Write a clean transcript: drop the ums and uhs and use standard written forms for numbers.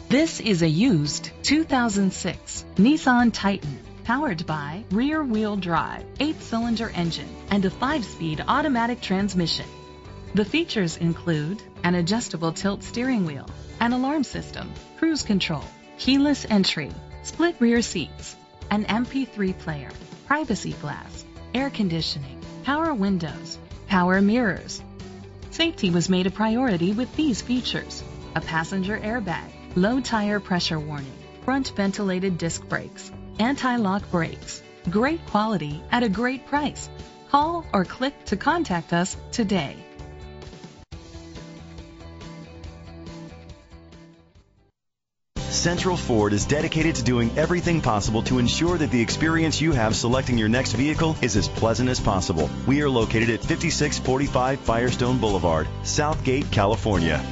This is a used 2006 Nissan Titan, powered by rear-wheel drive, 8-cylinder engine, and a 5-speed automatic transmission. The features include an adjustable tilt steering wheel, an alarm system, cruise control, keyless entry, split rear seats, an MP3 player, privacy glass, air conditioning, power windows, power mirrors. Safety was made a priority with these features: a passenger airbag, low tire pressure warning, front ventilated disc brakes, anti-lock brakes. Great quality at a great price. Call or click to contact us today. Central Ford is dedicated to doing everything possible to ensure that the experience you have selecting your next vehicle is as pleasant as possible. We are located at 5645 Firestone Boulevard, Southgate, California.